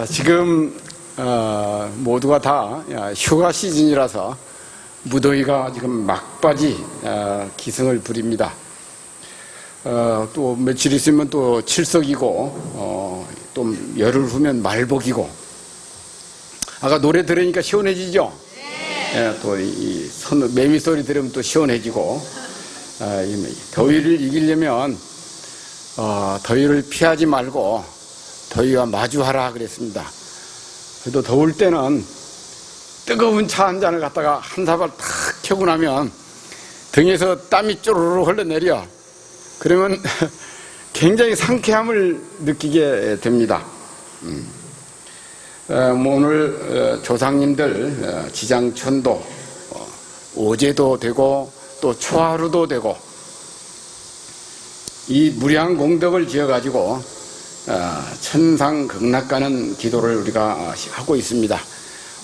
지금 모두가 다 휴가 시즌이라서 무더위가 지금 막바지 기승을 부립니다. 또 며칠 있으면 또 칠석이고 또 열흘 후면 말복이고. 아까 노래 들으니까 시원해지죠? 네. 또 이 매미 소리 들으면 또 시원해지고. 더위를 이기려면 더위를 피하지 말고 더위와 마주하라 그랬습니다. 그래도 더울 때는 뜨거운 차 한 잔을 갖다가 한 사발 탁 켜고 나면 등에서 땀이 쪼르르 흘러내려. 그러면 굉장히 상쾌함을 느끼게 됩니다. 오늘 조상님들 지장천도 오제도 되고 또 초하루도 되고 이 무량 공덕을 지어가지고 천상극락가는 기도를 우리가 하고 있습니다.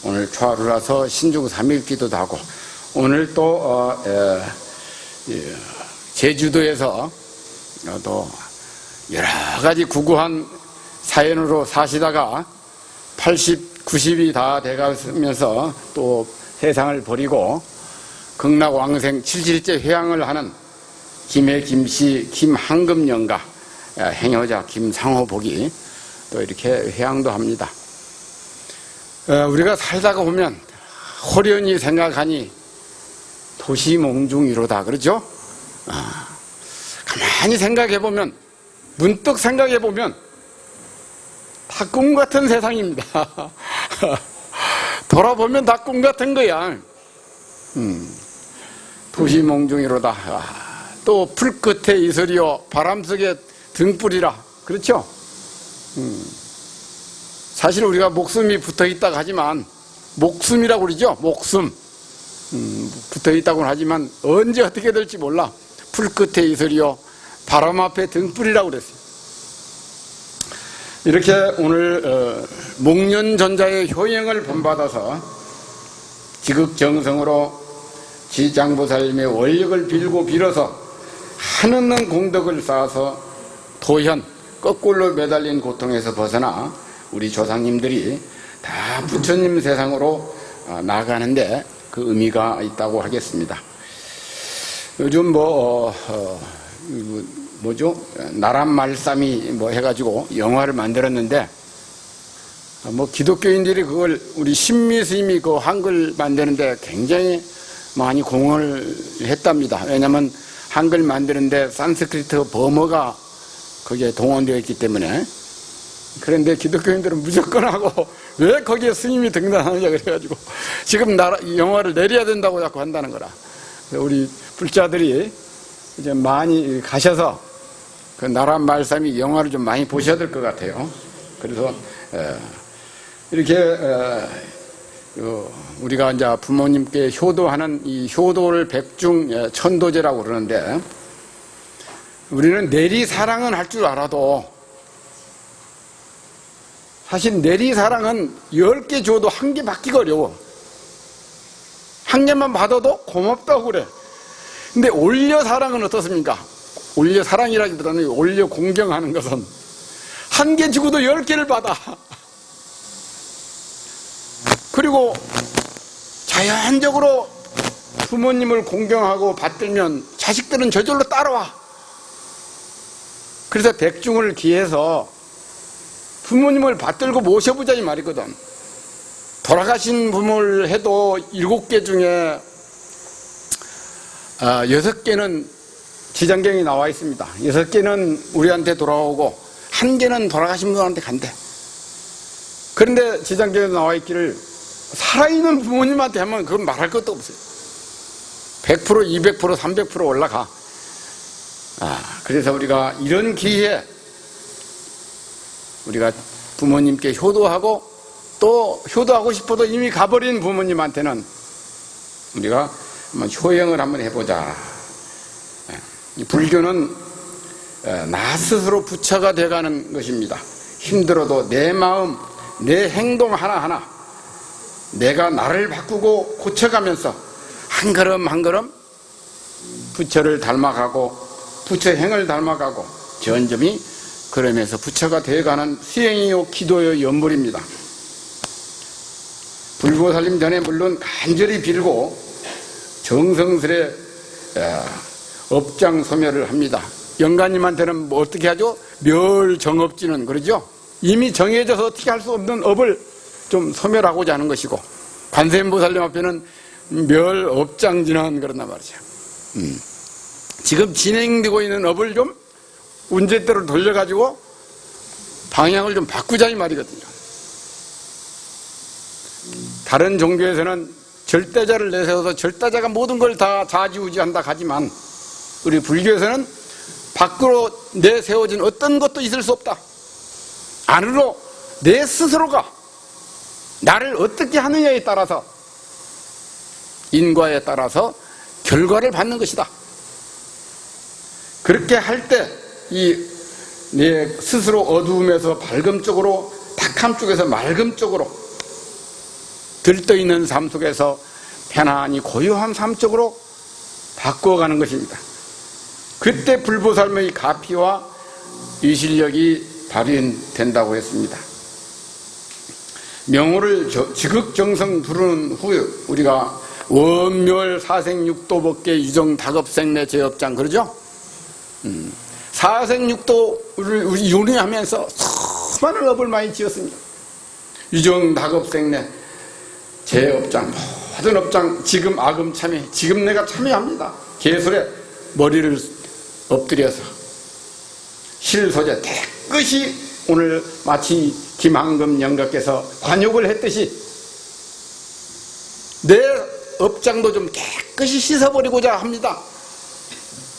오늘 초하루라서 신중 3일 기도도 하고, 오늘 또 제주도에서 또 여러 가지 구구한 사연으로 사시다가 80, 90이 다 돼가면서 또 세상을 버리고 극락왕생 7일째 회향을 하는 김해 김씨 김한금영가 행여자 김상호복이 또 이렇게 회향도 합니다. 우리가 살다가 보면 호련히 생각하니 도시몽중이로다 그러죠? 가만히 생각해보면, 문득 생각해보면 다 꿈같은 세상입니다. 돌아보면 다 꿈같은 거야. 도시몽중이로다. 또 풀끝에 이슬이요 바람속에 등불이라. 그렇죠? 사실 우리가 목숨이 붙어있다고 하지만, 목숨이라고 그러죠? 목숨. 붙어있다고 하지만 언제 어떻게 될지 몰라. 풀끝에 이슬이요 바람 앞에 등불이라고 그랬어요. 이렇게 오늘 목련전자의 효행을 본받아서 지극정성으로 지장보살님의 원력을 빌고 빌어서 한없는 공덕을 쌓아서 도현, 거꾸로 매달린 고통에서 벗어나 우리 조상님들이 다 부처님 세상으로 나가는데 그 의미가 있다고 하겠습니다. 요즘 뭐죠? 나란 말씀이 해가지고 영화를 만들었는데, 기독교인들이 그걸 우리 신미 스님이 그 한글 만드는데 굉장히 많이 공헌을 했답니다. 왜냐면 한글 만드는데 산스크리트 범어가 거기에 동원되어 있기 때문에. 그런데 기독교인들은 무조건 하고 왜 거기에 스님이 등단하느냐 그래가지고 지금 영화를 내려야 된다고 자꾸 한다는 거라. 우리 불자들이 이제 많이 가셔서 그 나란 말씀이 영화를 좀 많이 보셔야 될 것 같아요. 그래서 이렇게 우리가 이제 부모님께 효도하는 이 효도를 백중 천도제라고 그러는데, 우리는 내리사랑은 할 줄 알아도 사실 내리사랑은 10개 줘도 1개 받기가 어려워. 1개만 받아도 고맙다고 그래. 근데 올려사랑은 어떻습니까? 올려사랑이라기보다는 올려 공경하는 것은 1개 주고도 10개를 받아. 그리고 자연적으로 부모님을 공경하고 받들면 자식들은 저절로 따라와. 그래서 백중을 기해서 부모님을 받들고 모셔보자 이 말이거든. 돌아가신 부모를 해도 7개 중에 6개는 지장경이 나와 있습니다. 6개는 우리한테 돌아오고 1개는 돌아가신 분한테 간대. 그런데 지장경에 나와 있기를 살아있는 부모님한테 하면 그건 말할 것도 없어요. 100%, 200%, 300% 올라가. 그래서 우리가 이런 기회에 우리가 부모님께 효도하고, 또 효도하고 싶어도 이미 가버린 부모님한테는 우리가 한번 효행을 한번 해보자. 이 불교는 나 스스로 부처가 돼가는 것입니다. 힘들어도 내 마음, 내 행동 하나하나 내가 나를 바꾸고 고쳐가면서 한 걸음 한 걸음 부처를 닮아가고 부처 행을 닮아가고 점점이 그러면서 부처가 되어가는 수행이요 기도요 연불입니다. 불보살님 전에 물론 간절히 빌고 정성스레 업장 소멸을 합니다. 영가님한테는 뭐 어떻게 하죠? 멸정업지는 그러죠? 이미 정해져서 어떻게 할 수 없는 업을 좀 소멸하고자 하는 것이고, 관세음보살님 앞에는 멸업장진은 그런단 말이죠. 지금 진행되고 있는 업을 좀 운제대로 돌려가지고 방향을 좀 바꾸자 이 말이거든요. 다른 종교에서는 절대자를 내세워서 절대자가 모든 걸 다 좌지우지한다 하지만, 우리 불교에서는 밖으로 내세워진 어떤 것도 있을 수 없다. 안으로 내 스스로가 나를 어떻게 하느냐에 따라서, 인과에 따라서 결과를 받는 것이다. 그렇게 할 때 이 내 스스로 어두움에서 밝음 쪽으로, 탁함 쪽에서 맑음 쪽으로, 들떠있는 삶 속에서 편안히 고요한 삶 쪽으로 바꿔가는 것입니다. 그때 불보살의 가피와 위실력이 발현된다고 했습니다. 명호를 지극정성 부르는 후 우리가 원묘 사생육도법계 유정다급생내 제업장 그러죠? 사생육도를 윤회하면서 수많은 업을 많이 지었습니다. 유정다급생내 제업장, 모든 업장, 지금 아금 참여, 지금 내가 참여합니다. 개술에 머리를 엎드려서 실소재 깨끗이 오늘 마치 김한금 영가께서 관욕을 했듯이 내 업장도 좀 깨끗이 씻어버리고자 합니다.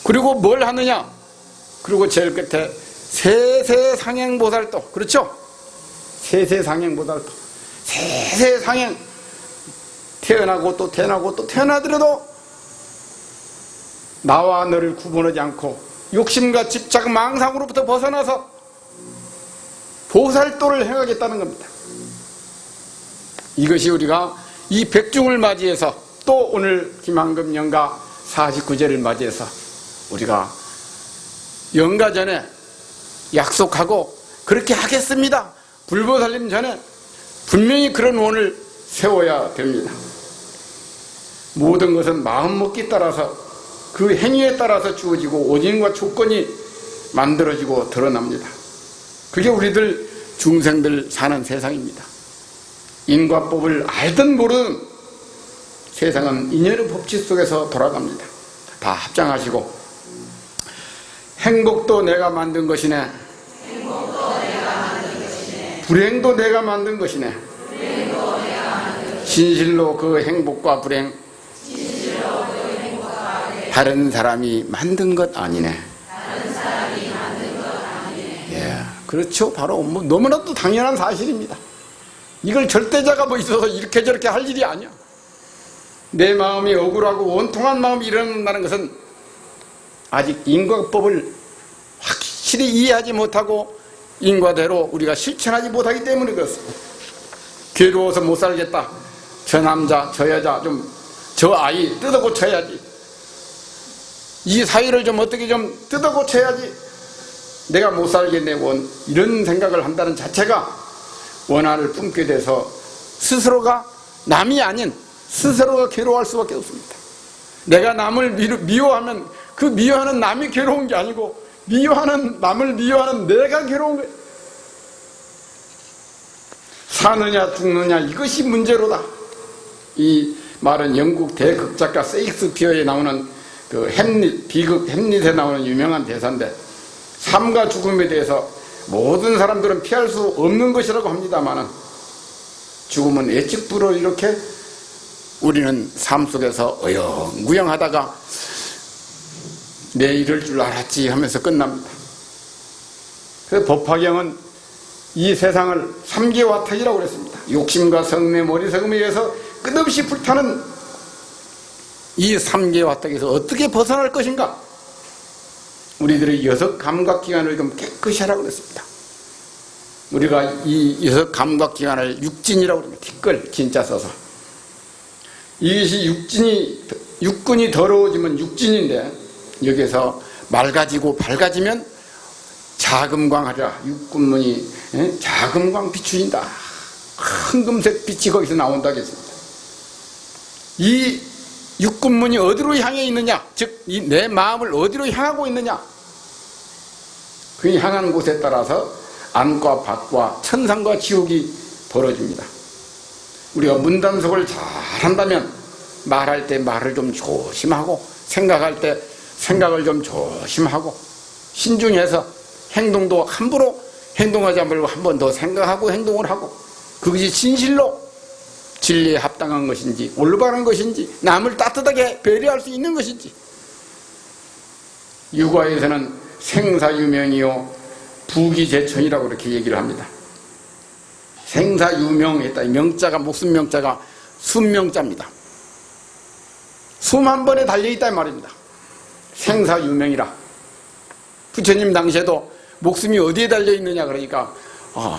그리고 뭘 하느냐? 그리고 제일 끝에 세세상행보살도, 그렇죠? 세세상행보살도, 세세상행, 태어나고 또 태어나고 또 태어나더라도 나와 너를 구분하지 않고 욕심과 집착, 망상으로부터 벗어나서 보살도를 행하겠다는 겁니다. 이것이 우리가 이 백중을 맞이해서, 또 오늘 김한금 영가 49제를 맞이해서 우리가 영가 전에 약속하고 그렇게 하겠습니다. 불보살님 전에 분명히 그런 원을 세워야 됩니다. 모든 것은 마음먹기에 따라서, 그 행위에 따라서 주어지고 원인과 조건이 만들어지고 드러납니다. 그게 우리들 중생들 사는 세상입니다. 인과법을 알든 모르든 세상은 인연의 법칙 속에서 돌아갑니다. 다 합장하시고, 행복도 내가 만든 것이네, 불행도 내가 만든 것이네, 진실로 그 행복과 불행 다른 사람이 만든 것 아니네. 예, 그렇죠. 바로 뭐 너무나도 당연한 사실입니다. 이걸 절대자가 뭐 있어서 이렇게 저렇게 할 일이 아니야. 내 마음이 억울하고 원통한 마음이 일어난다는 것은 아직 인과법을 확실히 이해하지 못하고 인과대로 우리가 실천하지 못하기 때문에 그렇습니다. 괴로워서 못 살겠다. 저 남자, 저 여자, 저 아이 뜯어 고쳐야지. 이 사회를 좀 어떻게 좀 뜯어 고쳐야지. 내가 못 살겠네. 이런 생각을 한다는 자체가 원한을 뿜게 돼서 스스로가 남이 아닌 스스로가 괴로워할 수밖에 없습니다. 내가 남을 미워하면 그 미워하는 남이 괴로운 게 아니고 남을 미워하는 내가 괴로운 거예요. 사느냐 죽느냐 이것이 문제로다. 이 말은 영국 대극작가 세익스피어에 나오는 그 비극 햄릿에 나오는 유명한 대사인데, 삶과 죽음에 대해서 모든 사람들은 피할 수 없는 것이라고 합니다만은 죽음은 예측불허 이렇게 우리는 삶 속에서 어영구영하다가 내 이럴 줄 알았지 하면서 끝납니다. 그래서 법화경은 이 세상을 삼계화탁이라고 그랬습니다. 욕심과 성내 머리석음에 의해서 끝없이 불타는 이 삼계화탁에서 어떻게 벗어날 것인가? 우리들의 6 감각기관을 좀 깨끗이 하라고 그랬습니다. 우리가 이 6 감각기관을 육진이라고 그럽니다. 티끌 진짜 써서. 이것이 육군이 더러워지면 육진인데, 여기서 맑아지고 밝아지면 자금광하리라. 육군문이 자금광 비추인다. 큰 금색 빛이 거기서 나온다겠습니다. 이 육군문이 어디로 향해 있느냐, 즉 이 내 마음을 어디로 향하고 있느냐, 그 향하는 곳에 따라서 안과 밖과 천상과 지옥이 벌어집니다. 우리가 문단속을 잘 한다면 말할 때 말을 좀 조심하고, 생각할 때 생각을 좀 조심하고, 신중해서 행동도 함부로 행동하지 말고 한 번 더 생각하고 행동을 하고, 그것이 진실로 진리에 합당한 것인지 올바른 것인지 남을 따뜻하게 배려할 수 있는 것인지. 유과에서는 생사유명이요 부귀제천이라고 이렇게 얘기를 합니다. 생사유명했다. 명자가, 목숨 명자가 숨명자입니다. 숨 한 번에 달려있다 말입니다. 생사유명이라. 부처님 당시에도 목숨이 어디에 달려있느냐 그러니까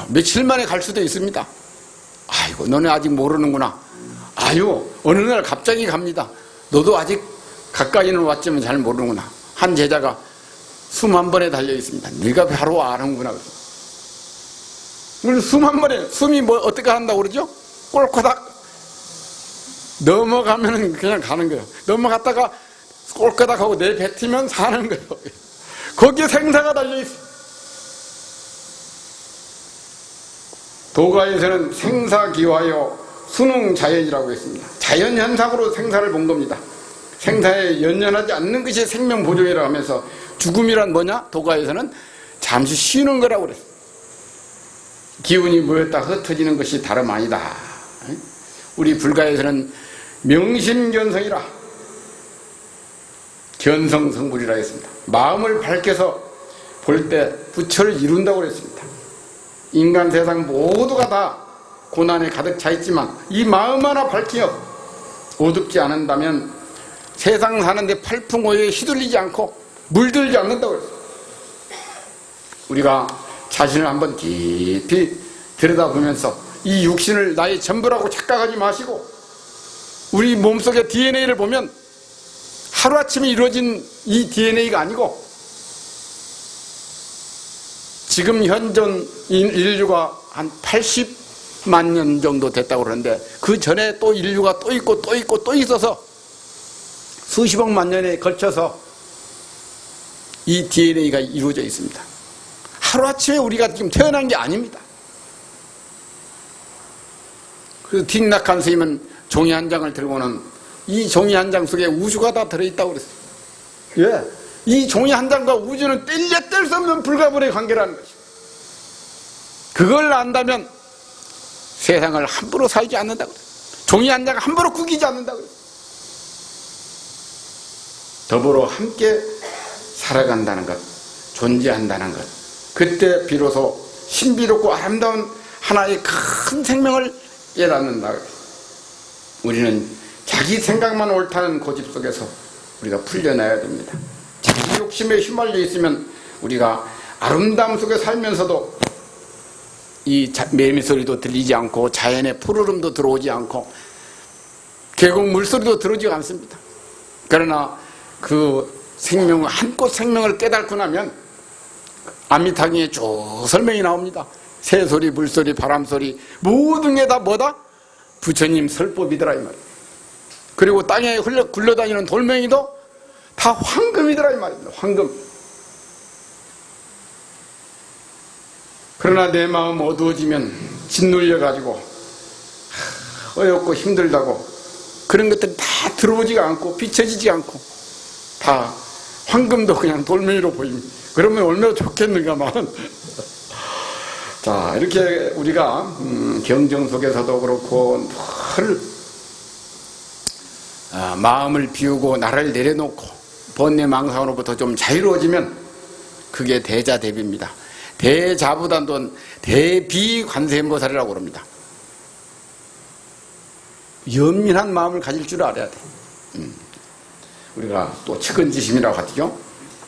며칠 만에 갈 수도 있습니다. 아이고, 너네 아직 모르는구나. 아유, 어느 날 갑자기 갑니다. 너도 아직 가까이는 왔지만 잘 모르는구나. 한 제자가 숨 한 번에 달려있습니다. 네가 바로 아는구나. 숨 한 번에, 숨이 뭐 어떻게 한다고 그러죠? 꼴코닥 넘어가면 그냥 가는 거예요. 넘어갔다가 꼴코닥 하고 내뱉으면 사는 거예요. 거기에 생사가 달려있어요. 도가에서는 생사기화요 순응자연이라고 했습니다. 자연현상으로 생사를 본 겁니다. 생사에 연연하지 않는 것이 생명보존이라고 하면서, 죽음이란 뭐냐? 도가에서는 잠시 쉬는 거라고 그랬어요. 기운이 모였다 흩어지는 것이 다름 아니다. 우리 불가에서는 명심견성이라, 견성성불이라 했습니다. 마음을 밝혀서 볼 때 부처를 이룬다고 그랬습니다. 인간 세상 모두가 다 고난에 가득 차 있지만 이 마음 하나 밝히어 어둡지 않는다면 세상 사는데 팔풍오유에 휘둘리지 않고 물들지 않는다고 그랬어요. 우리가 자신을 한번 깊이 들여다보면서 이 육신을 나의 전부라고 착각하지 마시고, 우리 몸속의 DNA를 보면 하루아침에 이루어진 이 DNA가 아니고, 지금 현존 인류가 한 80만 년 정도 됐다고 그러는데, 그 전에 또 인류가 또 있고 또 있고 또 있어서 수십억만 년에 걸쳐서 이 DNA가 이루어져 있습니다. 하루아침에 우리가 지금 태어난 게 아닙니다. 그래서 뒷낙한 스님은 종이 한 장을 들고는 이 종이 한 장 속에 우주가 다 들어있다고 그랬어요. 예. 이 종이 한 장과 우주는 뗄 수 없는 불가분의 관계라는 것이죠. 그걸 안다면 세상을 함부로 살지 않는다고 그래요. 종이 한 장을 함부로 구기지 않는다고 그래요. 더불어 함께 살아간다는 것, 존재한다는 것, 그때 비로소 신비롭고 아름다운 하나의 큰 생명을 깨닫는다. 우리는 자기 생각만 옳다는 고집 속에서 우리가 풀려나야 됩니다. 자기 욕심에 휘말려 있으면 우리가 아름다움 속에 살면서도 이 매미소리도 들리지 않고, 자연의 푸르름도 들어오지 않고, 계곡 물소리도 들어오지 않습니다. 그러나 그 생명, 한 꽃 생명을 깨닫고 나면 아미타경에 쭉 설명이 나옵니다. 새소리, 물소리, 바람소리 모든 게 다 뭐다? 부처님 설법이더라 이 말이에요. 그리고 땅에 굴러다니는 돌멩이도 다 황금이더라 이 말입니다. 황금. 그러나 내 마음 어두워지면 짓눌려가지고 어렵고 힘들다고 그런 것들이 다 들어오지가 않고 비춰지지 않고 다 황금도 그냥 돌멩이로 보입니다. 그러면 얼마나 좋겠는가만. 자, 이렇게 우리가 경정 속에서도 그렇고 늘 마음을 비우고 나를 내려놓고 번뇌망상으로부터 좀 자유로워지면 그게 대자대비입니다. 대자보다는 대비관세음보살이라고 그럽니다. 연민한 마음을 가질 줄 알아야 돼. 우리가 또 측은지심이라고 하죠.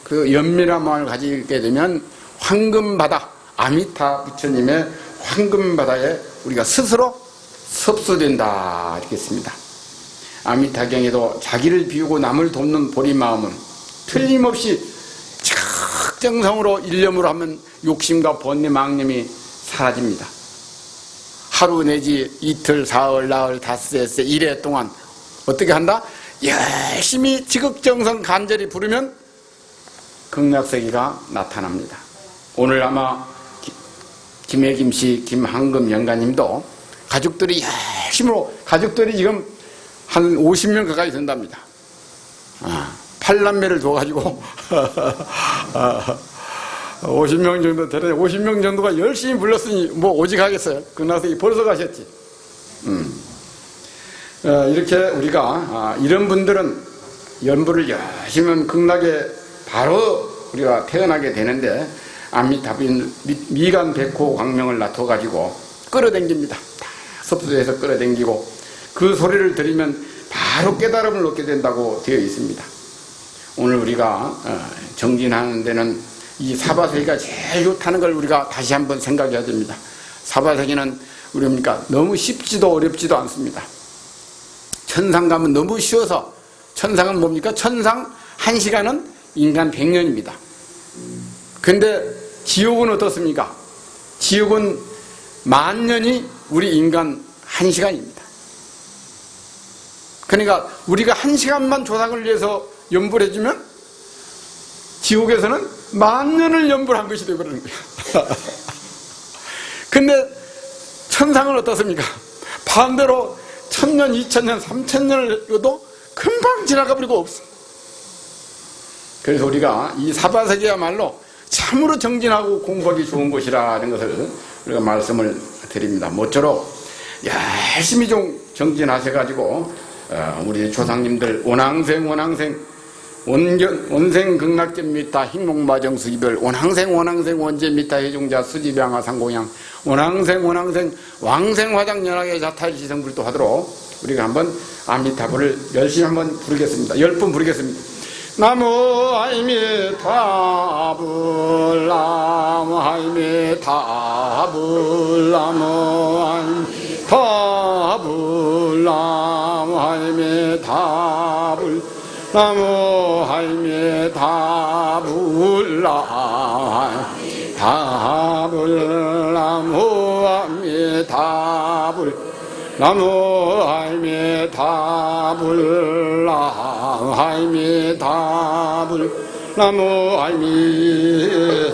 그 연민한 마음을 가지게 되면 황금바다, 아미타 부처님의 황금바다에 우리가 스스로 섭수된다 이렇게 했습니다. 아미타경에도 자기를 비우고 남을 돕는 보리 마음은 틀림없이 지극정성으로 일념으로 하면 욕심과 번뇌 망념이 사라집니다. 하루 내지 이틀, 사흘, 나흘, 닷새, 세 1회 동안 어떻게 한다? 열심히 지극정성 간절히 부르면 극락세계가 나타납니다. 오늘 아마 김혜김씨, 김한금 영가님도 가족들이 열심으로, 가족들이 지금 한 50명 가까이 된답니다. 8남매를 둬가지고 50명 정도 되는데 50명 정도가 열심히 불렀으니 뭐 오직 하겠어요. 극락세계 벌써 가셨지. 이렇게 우리가 이런 분들은 연부를 열심히 하면 극락에 바로 우리가 태어나게 되는데 아미타빈 미간 백호 광명을 낳아가지고 끌어당깁니다. 다 섭수해서 끌어당기고 그 소리를 들으면 바로 깨달음을 얻게 된다고 되어 있습니다. 오늘 우리가 정진하는 데는 이 사바세계가 제일 좋다는 걸 우리가 다시 한번 생각해야 됩니다. 사바세계는 우리가 너무 쉽지도 어렵지도 않습니다. 천상 가면 너무 쉬워서, 천상은 뭡니까? 천상 1시간은 인간 100년입니다. 근데 지옥은 어떻습니까? 지옥은 10,000년이 우리 인간 1시간입니다. 그러니까 우리가 1시간만 조상을 위해서 연불해 주면 지옥에서는 10,000년을 연불한 것이 되어버리는 거예요. 근데 천상은 어떻습니까? 반대로 1000년, 2000년, 3000년을 줘도 금방 지나가 버리고 없어. 그래서 우리가 이 사바세계야말로 참으로 정진하고 공부하기 좋은 곳이라는 것을 우리가 말씀을 드립니다. 모쪼록 열심히 좀 정진하셔가지고 우리 조상님들 원항생 원생 극락견미타 행복마정수 이별 원항생 원제미타 해종자 수지병화 상공양 원항생 왕생화장연하게 자탈지성불도 하도록 우리가 한번 아미타불을 열심히 한번 부르겠습니다. 10번 부르겠습니다. 나무 하이미타불 나무 하이미타불 나무 하이미타불 나무 하이미타불 나무 하이미타불 나무 하이미타불 나무 하이미타불 나무 하이미타불 나무 하이미타불